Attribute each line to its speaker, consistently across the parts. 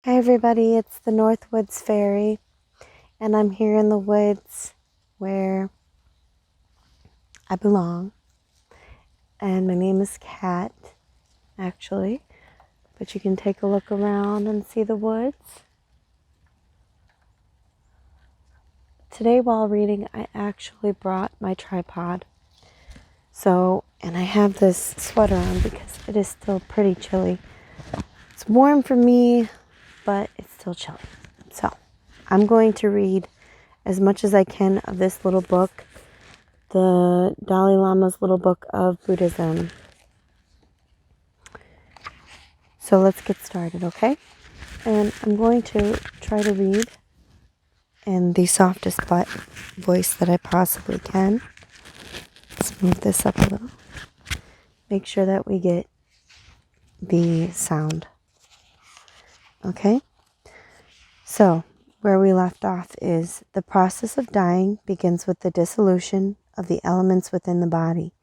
Speaker 1: Hi everybody, it's the Northwoods Fairy, and I'm here in the woods where I belong. And my name is Kat, actually, but you can take a look around and see the woods. Today while reading, I actually brought my tripod. And I have this sweater on because it is still pretty chilly. It's warm for me, but it's still chilly. So I'm going to read as much as I can of this little book, the Dalai Lama's little book of Buddhism. So let's get started, okay? And I'm going to try to read in the softest voice that I possibly can. Let's move this up a little. Make sure that we get the sound. Okay? So, where we left off is the process of dying begins with the dissolution of the elements within the body.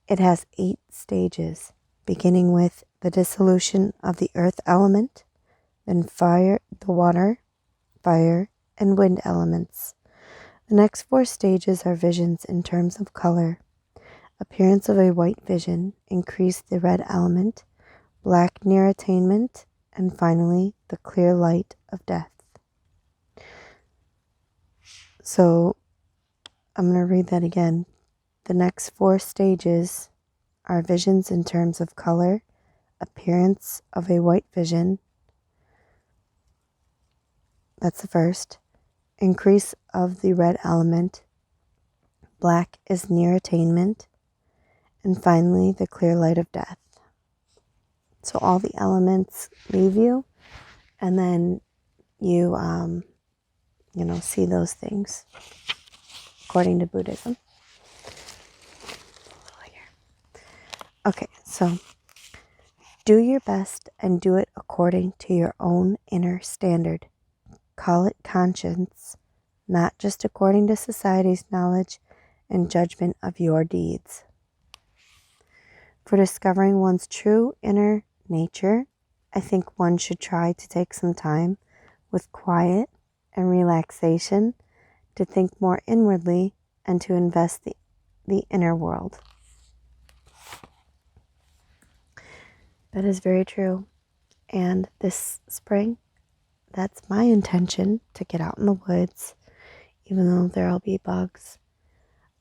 Speaker 1: It has 8 stages, beginning with the dissolution of the earth element, then fire, the water, fire, and wind elements. The next 4 stages are visions in terms of color. Appearance of a white vision, increase the red element, black near attainment, and finally the clear light of death. So I'm going to read that again. The next 4 stages are visions in terms of color, appearance of a white vision. That's the first. Increase of the red element. Black is near attainment. And finally, the clear light of death. So all the elements leave you, and then you, see those things according to Buddhism. Okay, so do your best and do it according to your own inner standard. Call it conscience, not just according to society's knowledge and judgment of your deeds. For discovering one's true inner nature, I think one should try to take some time with quiet and relaxation to think more inwardly and to invest the inner world. That is very true. And this spring, that's my intention, to get out in the woods, even though there'll be bugs,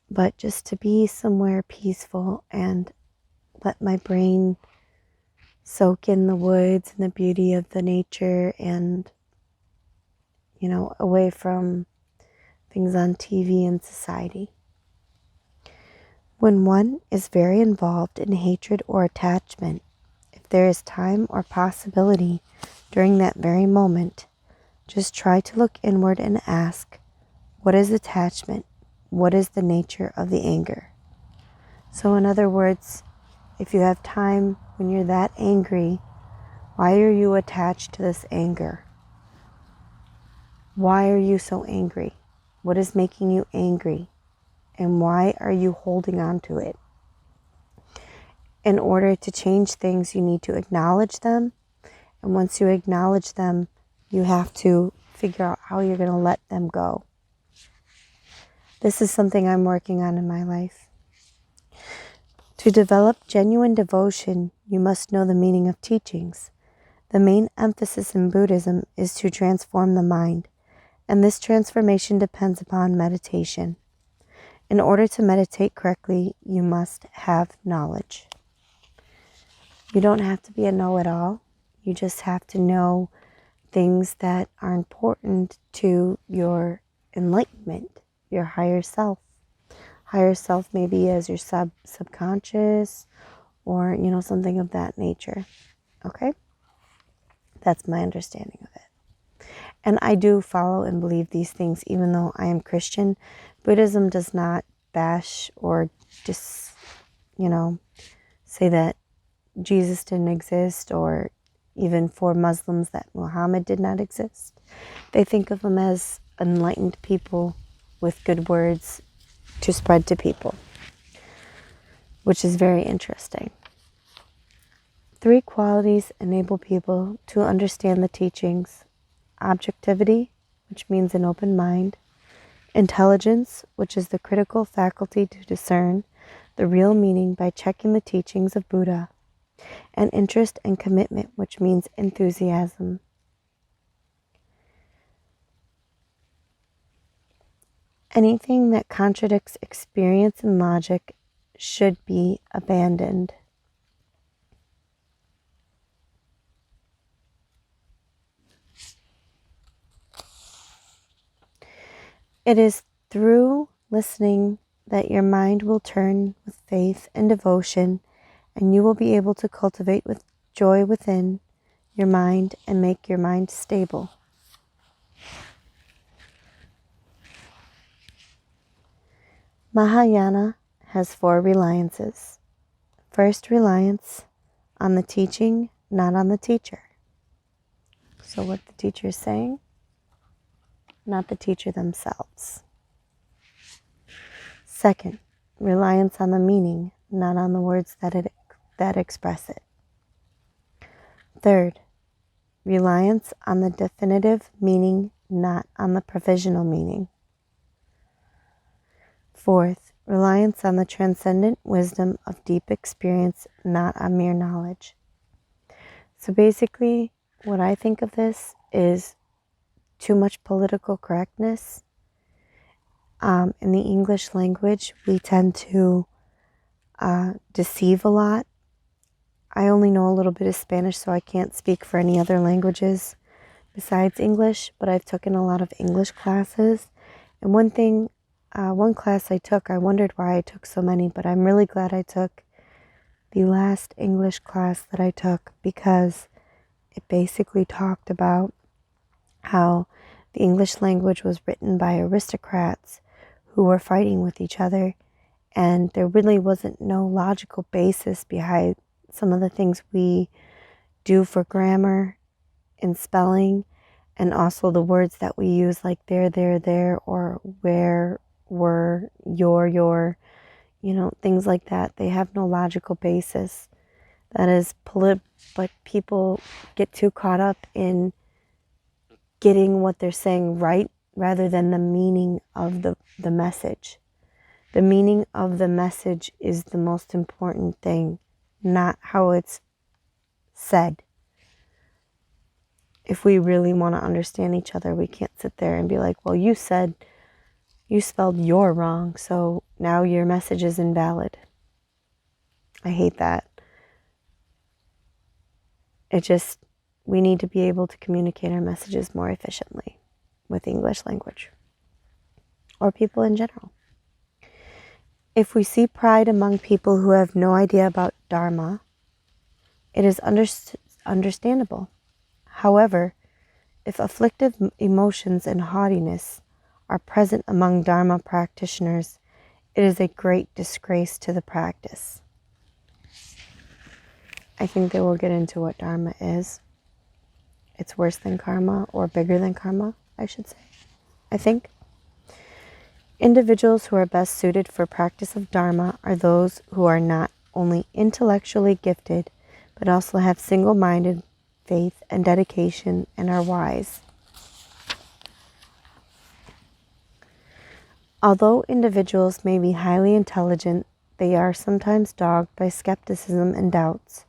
Speaker 1: but just to be somewhere peaceful and let my brain soak in the woods and the beauty of the nature and, away from things on TV and society. When one is very involved in hatred or attachment, if there is time or possibility during that very moment, just try to look inward and ask, what is attachment? What is the nature of the anger? So in other words, if you have time when you're that angry, why are you attached to this anger? Why are you so angry? What is making you angry? And why are you holding on to it? In order to change things, you need to acknowledge them. And once you acknowledge them, you have to figure out how you're going to let them go. This is something I'm working on in my life. To develop genuine devotion, you must know the meaning of teachings. The main emphasis in Buddhism is to transform the mind, and this transformation depends upon meditation. In order to meditate correctly, you must have knowledge. You don't have to be a know-it-all. You just have to know things that are important to your enlightenment, your higher self. Higher self maybe as your subconscious or, something of that nature. Okay? That's my understanding of it. And I do follow and believe these things, even though I am Christian. Buddhism does not bash or just, say that Jesus didn't exist, or even for Muslims that Muhammad did not exist. They think of them as enlightened people with good words to spread to people, which is very interesting. Three qualities enable people to understand the teachings: objectivity, which means an open mind; intelligence, which is the critical faculty to discern the real meaning by checking the teachings of Buddha; and interest and commitment, which means enthusiasm. Anything that contradicts experience and logic should be abandoned. It is through listening that your mind will turn with faith and devotion, and you will be able to cultivate with joy within your mind and make your mind stable. Mahayana has 4 reliances. First reliance, on the teaching, not on the teacher. So what the teacher is saying, not the teacher themselves. Second, reliance on the meaning, not on the words that express it. Third, reliance on the definitive meaning, not on the provisional meaning. Fourth, reliance on the transcendent wisdom of deep experience, not on mere knowledge. So basically, what I think of this is too much political correctness. In the English language, we tend to deceive a lot. I only know a little bit of Spanish, so I can't speak for any other languages besides English, but I've taken a lot of English classes. And one class I took, I wondered why I took so many, but I'm really glad I took the last English class that I took, because it basically talked about how the English language was written by aristocrats who were fighting with each other, and there really wasn't no logical basis behind some of the things we do for grammar and spelling, and also the words that we use, like there, or where, were, your, things like that. They have no logical basis. That is but people get too caught up in getting what they're saying right rather than the meaning of the message. The meaning of the message is the most important thing, not how it's said. If we really want to understand each other, we can't sit there and be like, well, you spelled "your" wrong, so now your message is invalid. I hate that. We need to be able to communicate our messages more efficiently with English language, or people in general. If we see pride among people who have no idea about Dharma, it is understandable. However, if afflictive emotions and haughtiness are present among Dharma practitioners, it is a great disgrace to the practice. I think they will get into what Dharma is. It's worse than karma, or bigger than karma, I should say. I think. Individuals who are best suited for practice of Dharma are those who are not only intellectually gifted, but also have single-minded faith and dedication and are wise. Although individuals may be highly intelligent, they are sometimes dogged by skepticism and doubts.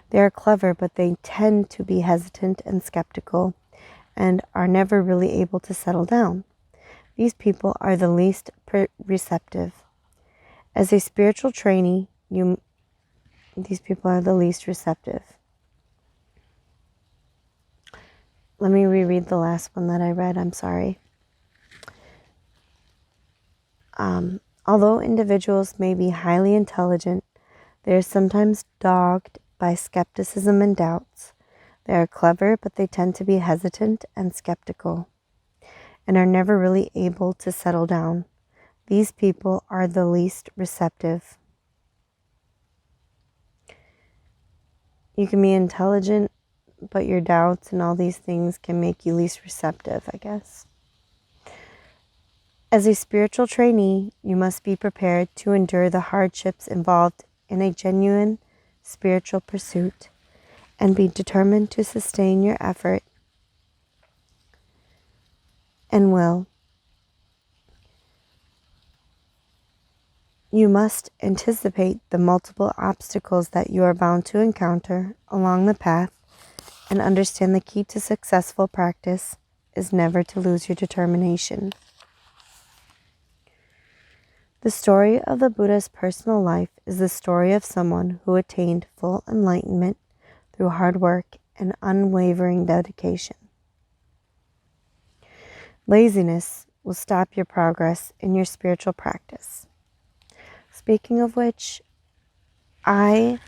Speaker 1: They are clever, but they tend to be hesitant and skeptical, and are never really able to settle down. These people are the least receptive. As a spiritual trainee, these people are the least receptive. Let me reread the last one that I read. I'm sorry. Although individuals may be highly intelligent, they are sometimes dogged by skepticism and doubts. They are clever, but they tend to be hesitant and skeptical, and are never really able to settle down. These people are the least receptive. You can be intelligent, but your doubts and all these things can make you least receptive, I guess. As a spiritual trainee, you must be prepared to endure the hardships involved in a genuine spiritual pursuit, and be determined to sustain your effort and will. You must anticipate the multiple obstacles that you are bound to encounter along the path and understand the key to successful practice is never to lose your determination. The story of the Buddha's personal life is the story of someone who attained full enlightenment through hard work and unwavering dedication. Laziness will stop your progress in your spiritual practice. Speaking of which, I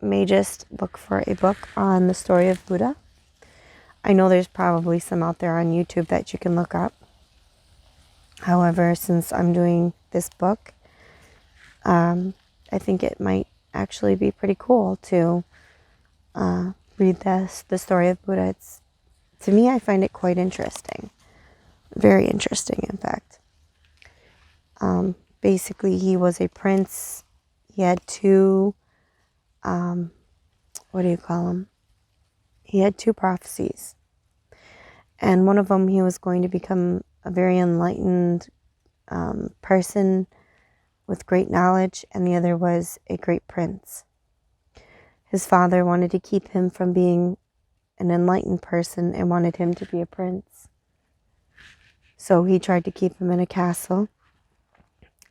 Speaker 1: may just look for a book on the story of Buddha. I know there's probably some out there on YouTube that you can look up. However, since I'm doing this book, I think it might actually be pretty cool to read the story of Buddha. To me, I find it quite interesting. Very interesting, in fact. Basically, he was a prince. He had two, what do you call them? He had two prophecies. And one of them, he was going to become a very enlightened person with great knowledge, and the other was a great prince. His father wanted to keep him from being an enlightened person and wanted him to be a prince. So he tried to keep him in a castle,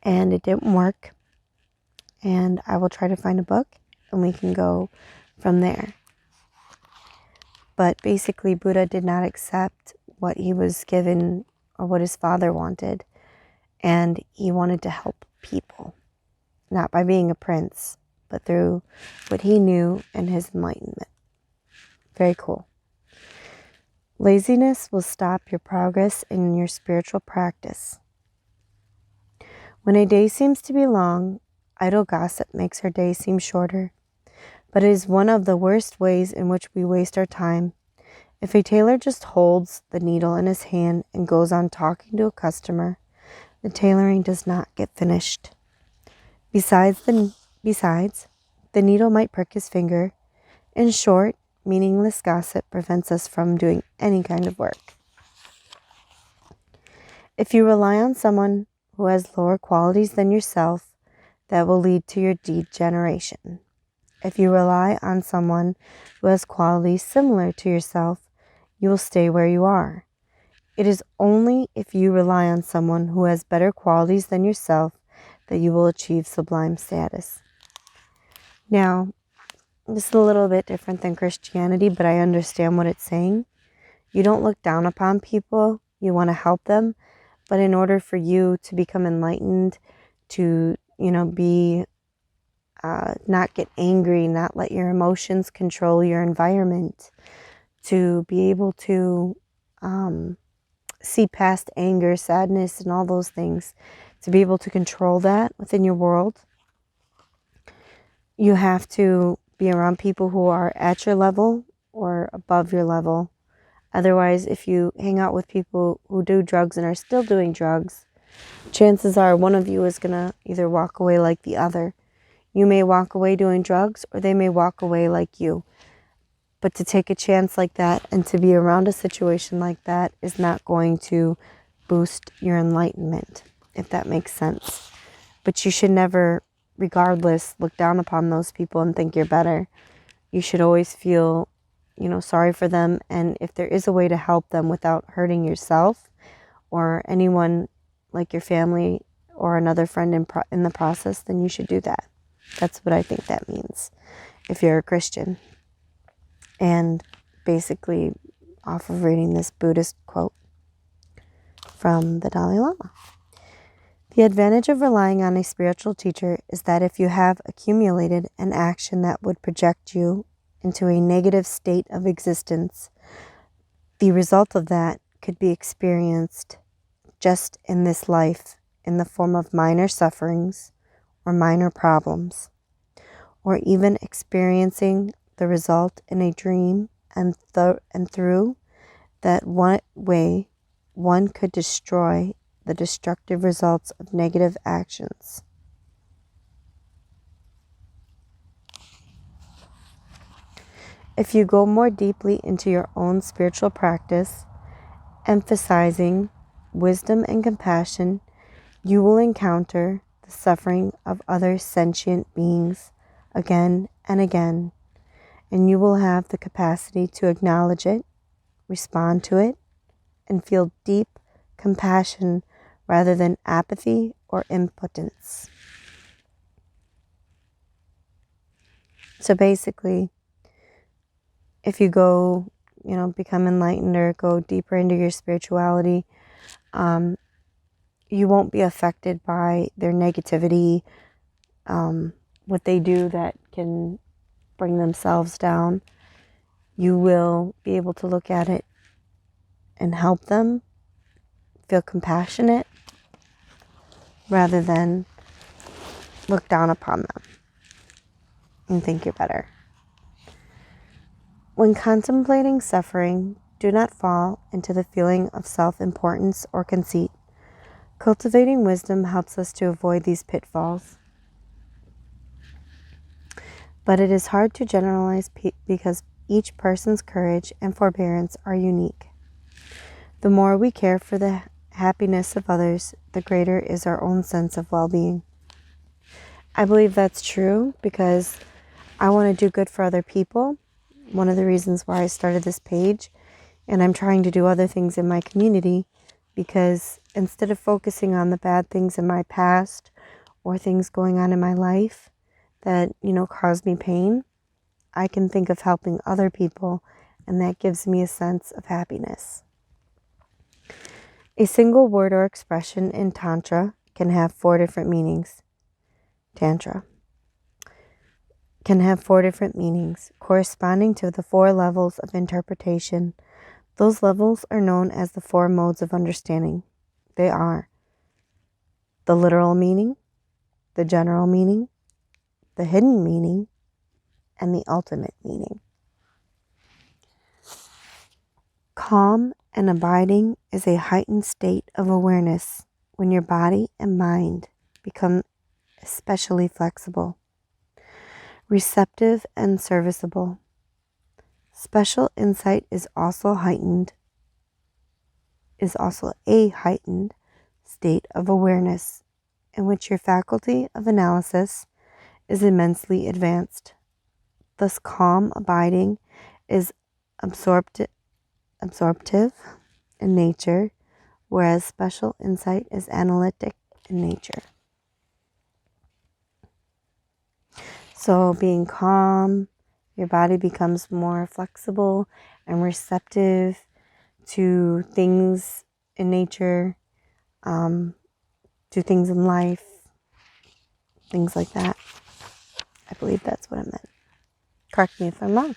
Speaker 1: and it didn't work. And I will try to find a book, and we can go from there. But basically, Buddha did not accept what he was given or what his father wanted. And he wanted to help people, not by being a prince, but through what he knew and his enlightenment. Very cool. Laziness will stop your progress in your spiritual practice. When a day seems to be long, idle gossip makes her day seem shorter. But it is one of the worst ways in which we waste our time. If a tailor just holds the needle in his hand and goes on talking to a customer, the tailoring does not get finished. Besides, the needle might prick his finger. In short, meaningless gossip prevents us from doing any kind of work. If you rely on someone who has lower qualities than yourself, that will lead to your degeneration. If you rely on someone who has qualities similar to yourself, you will stay where you are. It is only if you rely on someone who has better qualities than yourself that you will achieve sublime status. Now, this is a little bit different than Christianity, but I understand what it's saying. You don't look down upon people. You want to help them. But in order for you to become enlightened, to, be, not get angry, not let your emotions control your environment, to be able to see past anger, sadness, and all those things, to be able to control that within your world, you have to be around people who are at your level or above your level. Otherwise, if you hang out with people who do drugs and are still doing drugs, chances are one of you is going to either walk away like the other. You may walk away doing drugs, or they may walk away like you. But to take a chance like that and to be around a situation like that is not going to boost your enlightenment, if that makes sense. But you should never, regardless, look down upon those people and think you're better. You should always feel, sorry for them. And if there is a way to help them without hurting yourself or anyone like your family or another friend in the process, then you should do that. That's what I think that means if you're a Christian. And basically off of reading this Buddhist quote from the Dalai Lama. The advantage of relying on a spiritual teacher is that if you have accumulated an action that would project you into a negative state of existence, the result of that could be experienced just in this life in the form of minor sufferings or minor problems, or even experiencing the result in a dream, and through that one way one could destroy the destructive results of negative actions. If you go more deeply into your own spiritual practice, emphasizing wisdom and compassion, you will encounter the suffering of other sentient beings again and again, and you will have the capacity to acknowledge it, respond to it, and feel deep compassion rather than apathy or impotence. So basically, if you go, become enlightened or go deeper into your spirituality, you won't be affected by their negativity, what they do that can bring themselves down. You will be able to look at it and help them, feel compassionate, rather than look down upon them and think you're better. When contemplating suffering, do not fall into the feeling of self-importance or conceit. Cultivating wisdom helps us to avoid these pitfalls. But it is hard to generalize because each person's courage and forbearance are unique. The more we care for the happiness of others, the greater is our own sense of well-being. I believe that's true because I want to do good for other people. One of the reasons why I started this page, and I'm trying to do other things in my community, because instead of focusing on the bad things in my past or things going on in my life that, caused me pain, I can think of helping other people, and that gives me a sense of happiness. A single word or expression in Tantra can have 4 different meanings. Tantra can have 4 different meanings, corresponding to the 4 levels of interpretation. Those levels are known as the 4 modes of understanding. They are the literal meaning, the general meaning, the hidden meaning, and the ultimate meaning. Calm and abiding is a heightened state of awareness when your body and mind become especially flexible, receptive, and serviceable. Special insight is also a heightened state of awareness in which your faculty of analysis is immensely advanced. Thus, calm abiding is absorptive in nature, whereas special insight is analytic in nature. So being calm, your body becomes more flexible and receptive to things in nature, to things in life, things like that. I believe that's what it meant. Correct me if I'm wrong.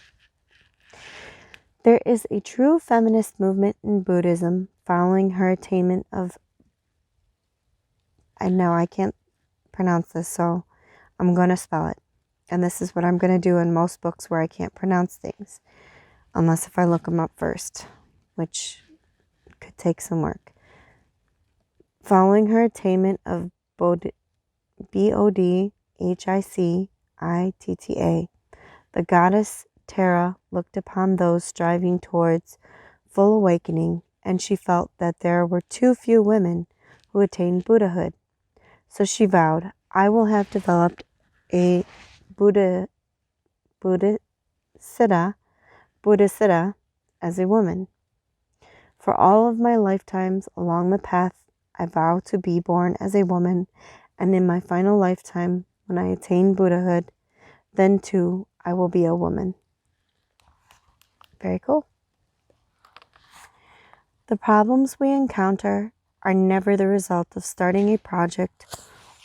Speaker 1: There is a true feminist movement in Buddhism following her attainment of, I know I can't pronounce this, so I'm going to spell it. And this is what I'm going to do in most books where I can't pronounce things, unless if I look them up first, which could take some work. Following her attainment of Bodhicitta, the goddess Tara looked upon those striving towards full awakening, and she felt that there were too few women who attained Buddhahood. So she vowed, I will have developed a Buddhicitta as a woman. For all of my lifetimes along the path, I vow to be born as a woman, and in my final lifetime, when I attain Buddhahood, then too I will be a woman. Very cool. The problems we encounter are never the result of starting a project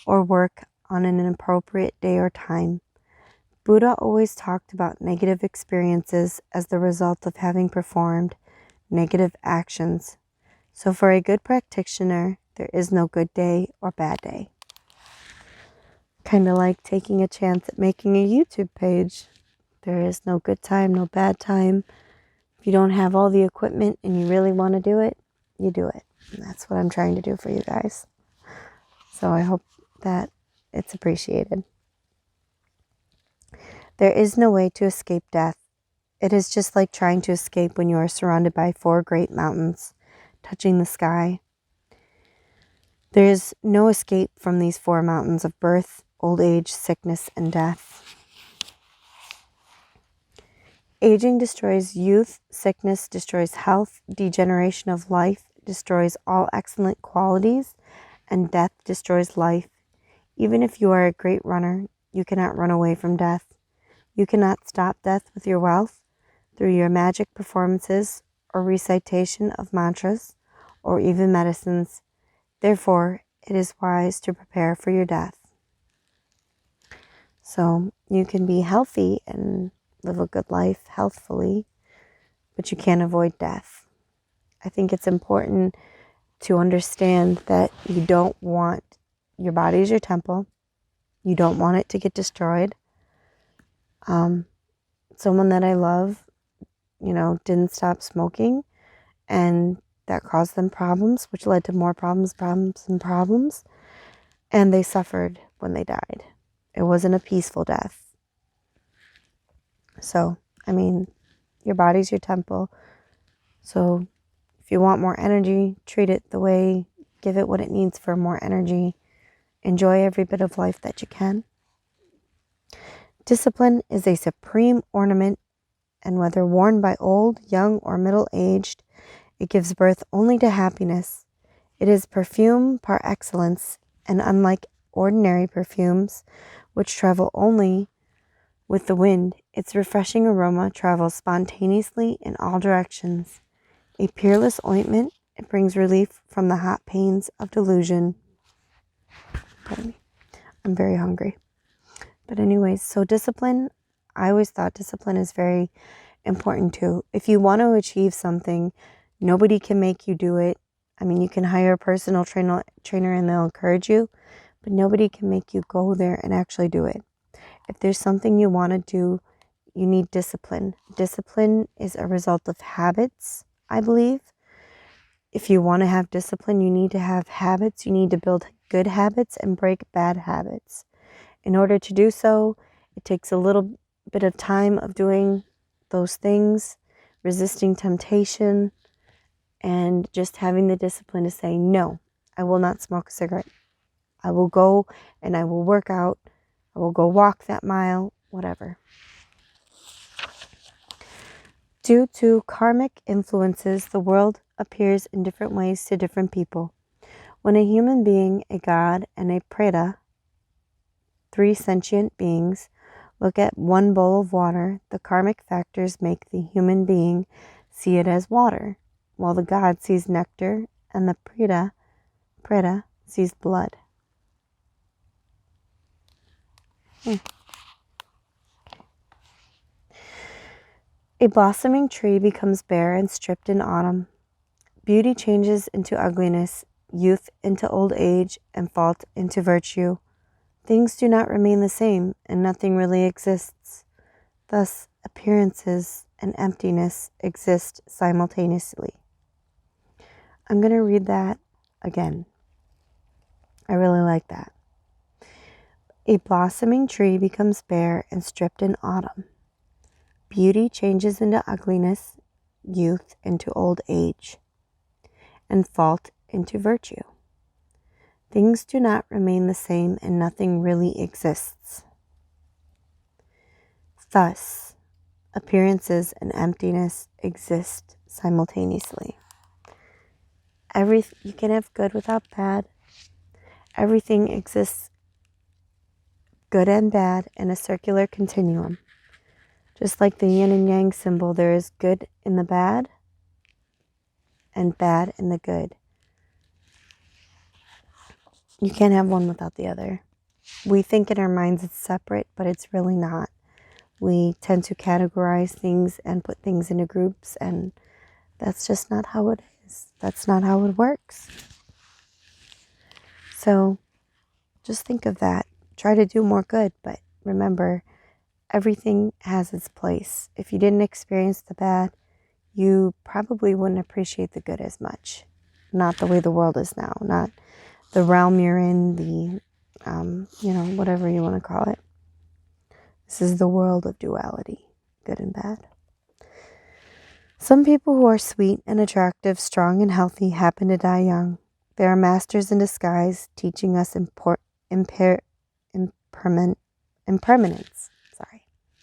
Speaker 1: or work on an inappropriate day or time. Buddha always talked about negative experiences as the result of having performed negative actions. So for a good practitioner, there is no good day or bad day. Kind of like taking a chance at making a YouTube page. There is no good time, no bad time. If you don't have all the equipment and you really want to do it, you do it. And that's what I'm trying to do for you guys. So I hope that it's appreciated. There is no way to escape death. It is just like trying to escape when you are surrounded by 4 great mountains touching the sky. There is no escape from these 4 mountains of birth, old age, sickness, and death. Aging destroys youth, sickness destroys health, degeneration of life destroys all excellent qualities, and death destroys life. Even if you are a great runner, you cannot run away from death. You cannot stop death with your wealth, through your magic performances, or recitation of mantras, or even medicines. Therefore, it is wise to prepare for your death. So you can be healthy and live a good life healthfully, but you can't avoid death. I think it's important to understand that you don't want, your body is your temple. You don't want it to get destroyed. Someone that I love, didn't stop smoking, and that caused them problems, which led to more problems, and they suffered when they died. It wasn't a peaceful death. So, your body's your temple. So if you want more energy, treat it give it what it needs for more energy. Enjoy every bit of life that you can. Discipline is a supreme ornament, and whether worn by old, young, or middle-aged, it gives birth only to happiness. It is perfume par excellence, and unlike ordinary perfumes, which travel only with the wind, its refreshing aroma travels spontaneously in all directions. A peerless ointment, it brings relief from the hot pains of delusion. Pardon me. I'm very hungry. But anyways, so discipline, I always thought discipline is very important too. If you want to achieve something, nobody can make you do it. You can hire a personal trainer and they'll encourage you, but nobody can make you go there and actually do it. If there's something you want to do, you need discipline. Discipline is a result of habits, I believe. If you want to have discipline, you need to have habits. You need to build good habits and break bad habits. In order to do so, it takes a little bit of time of doing those things, resisting temptation, and just having the discipline to say, no, I will not smoke a cigarette. I will go and I will work out. I will go walk that mile, whatever. Due to karmic influences, the world appears in different ways to different people. When a human being, a god, and a preta, 3 sentient beings, look at one bowl of water, the karmic factors make the human being see it as water, while the god sees nectar and the preta sees blood. A blossoming tree becomes bare and stripped in autumn. Beauty changes into ugliness, youth into old age, and fault into virtue. Things do not remain the same, and nothing really exists. Thus, appearances and emptiness exist simultaneously. I'm going to read that again. I really like that. A blossoming tree becomes bare and stripped in autumn. Beauty changes into ugliness, youth into old age, and fault into virtue. Things do not remain the same, and nothing really exists. Thus, appearances and emptiness exist simultaneously. You can have good without bad. Everything exists, good and bad, in a circular continuum. Just like the yin and yang symbol, there is good in the bad and bad in the good. You can't have one without the other. We think in our minds it's separate, but it's really not. We tend to categorize things and put things into groups, and that's just not how it is. That's not how it works. So just think of that. Try to do more good, but remember, everything has its place. If you didn't experience the bad, you probably wouldn't appreciate the good as much. Not the way the world is now, not the realm you're in, the, whatever you want to call it. This is the world of duality, good and bad. Some people who are sweet and attractive, strong and healthy happen to die young. They are masters in disguise, teaching us impermanence.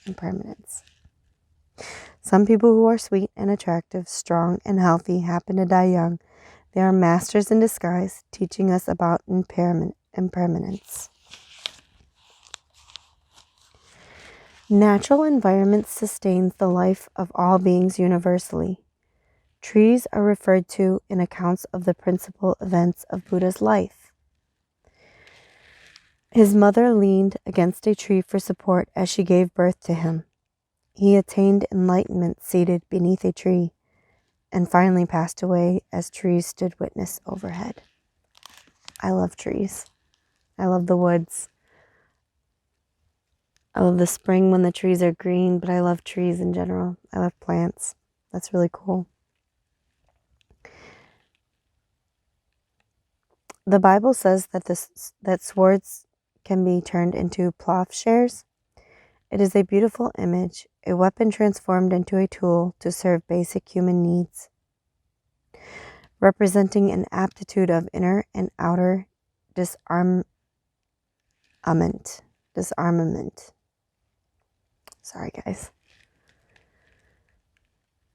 Speaker 1: Impermanence. Some people who are sweet and attractive, strong and healthy happen to die young. They are masters in disguise, teaching us about impermanence. Natural environment sustains the life of all beings universally. Trees are referred to in accounts of the principal events of Buddha's life. His mother leaned against a tree for support as she gave birth to him. He attained enlightenment seated beneath a tree, and finally passed away as trees stood witness overhead. I love trees. I love the woods. I love the spring when the trees are green, but I love trees in general. I love plants. That's really cool. The Bible says that swords can be turned into plowshares. It is a beautiful image, a weapon transformed into a tool to serve basic human needs, representing an aptitude of inner and outer disarmament. Sorry, guys.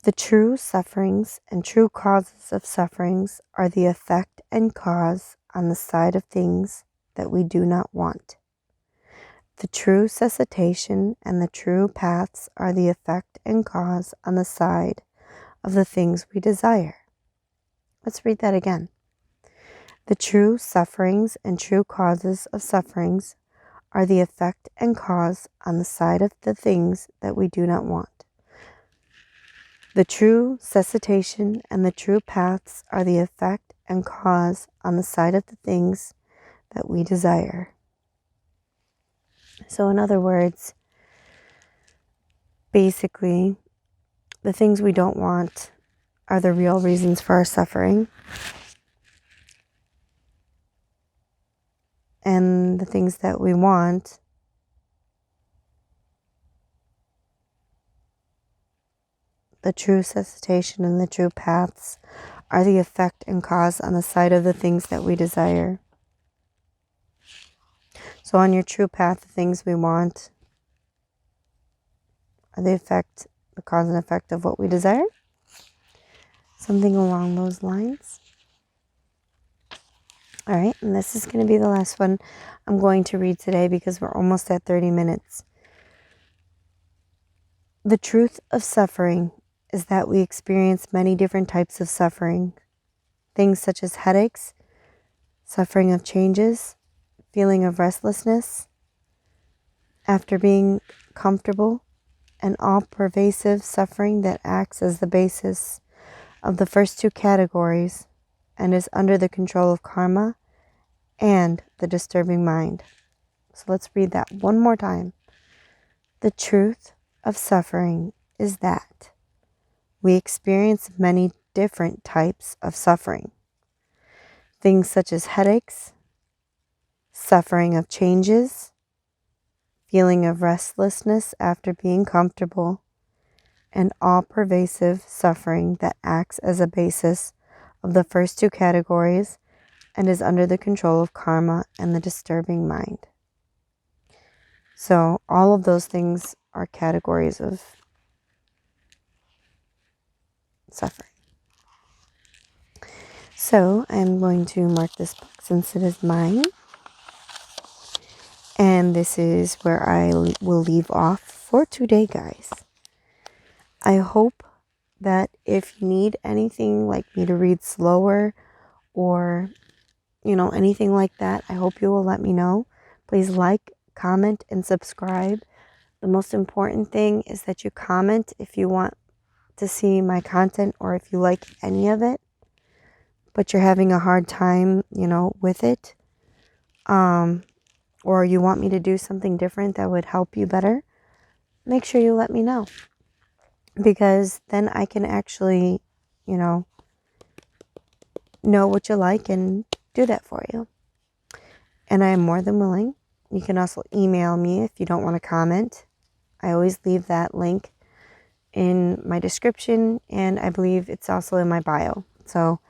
Speaker 1: The true sufferings and true causes of sufferings are the effect and cause on the side of things that we do not want. The true cessation and the true paths are the effect and cause on the side of the things we desire. Let's read that again. The true sufferings and true causes of sufferings are the effect and cause on the side of the things that we do not want. The true cessation and the true paths are the effect and cause on the side of the things that we desire. So in other words, basically, the things we don't want are the real reasons for our suffering. And the things that we want the true cessation and the true paths are the effect and cause on the side of the things that we desire. So on your true path, the things we want are the effect, the cause and effect of what we desire. Something along those lines. All right, and this is going to be the last one I'm going to read today because we're almost at 30 minutes. The truth of suffering is that we experience many different types of suffering. Things such as headaches, suffering of changes, feeling of restlessness after being comfortable, and all-pervasive suffering that acts as the basis of the first two categories and is under the control of karma and the disturbing mind. So let's read that one more time. The truth of suffering is that we experience many different types of suffering. Things such as headaches, suffering of changes, feeling of restlessness after being comfortable, and all-pervasive suffering that acts as a basis of the first two categories and is under the control of karma and the disturbing mind. So all of those things are categories of suffering. So I'm going to mark this book since it is mine. And this is where I will leave off for today, guys. I hope that if you need anything like me to read slower or, anything like that, I hope you will let me know. Please like, comment, and subscribe. The most important thing is that you comment if you want to see my content or if you like any of it, but you're having a hard time, with it. Or you want me to do something different that would help you better, make sure you let me know. Because then I can actually, know what you like and do that for you. And I am more than willing. You can also email me if you don't want to comment. I always leave that link in my description, and I believe it's also in my bio. So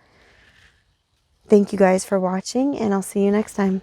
Speaker 1: thank you guys for watching, and I'll see you next time.